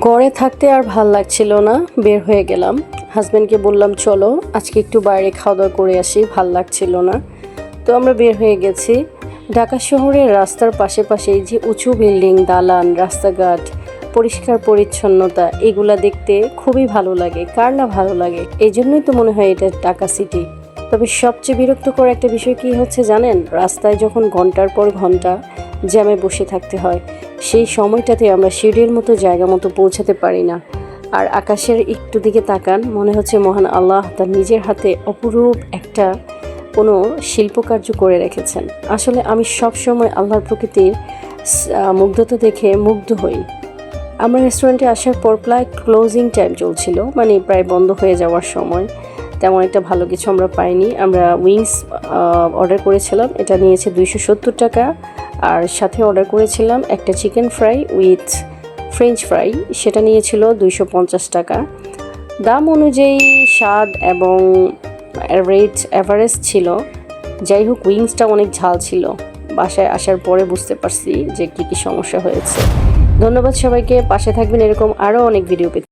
ঘরে থাকতে আর ভাল লাগছিল না, বের হয়ে গেলাম। হাজব্যান্ডকে বললাম চলো আজকে একটু বাইরে খাওয়া দাওয়া করে আসি, ভাল লাগছিল না। তো আমরা বের হয়ে গেছি। ঢাকা শহরের রাস্তার পাশে পাশে যে উঁচু বিল্ডিং, দালান, রাস্তাঘাট, পরিষ্কার পরিচ্ছন্নতা, এগুলা দেখতে খুবই ভালো লাগে। কার না ভালো লাগে? এই জন্যই তো মনে হয় এটা ঢাকা সিটি। তবে সবচেয়ে বিরক্তকর একটা বিষয় কি হচ্ছে জানেন? রাস্তায় যখন ঘন্টার পর ঘন্টা জ্যামে বসে থাকতে হয়, সেই সময়টাতে আমরা শিডিউল মতো জায়গা মতো পৌঁছাতে পারি না। আর আকাশের একটু দিকে তাকান, মনে হচ্ছে মহান আল্লাহ তার নিজের হাতে অপরূপ একটা কোনো শিল্পকার্য করে রেখেছেন। আসলে আমি সব সময় আল্লাহর প্রকৃতির মুগ্ধতা দেখে মুগ্ধ হই। আমরা রেস্টুরেন্টে আসার পর প্রায় ক্লোজিং টাইম চলছিল, মানে প্রায় বন্ধ হয়ে যাওয়ার সময়। তেমন একটা ভালো কিছু আমরা পাইনি। আমরা উইংস অর্ডার করেছিলাম, এটা নিয়েছে 270 টাকা। আর সাথে অর্ডার করেছিলাম একটা chicken fry with French fry, সেটা নিয়েছিল 250 টাকা। দাম অনুযায়ী স্বাদ এবং রেট অ্যাভারেজ ছিল। যাই হোক, উইংসটা অনেক ঝাল ছিল। বাসায় আসার পরে বুঝতে পারছি যে কী কী সমস্যা হয়েছে। ধন্যবাদ সবাইকে, পাশে থাকবেন এরকম আরও অনেক ভিডিও পেতে।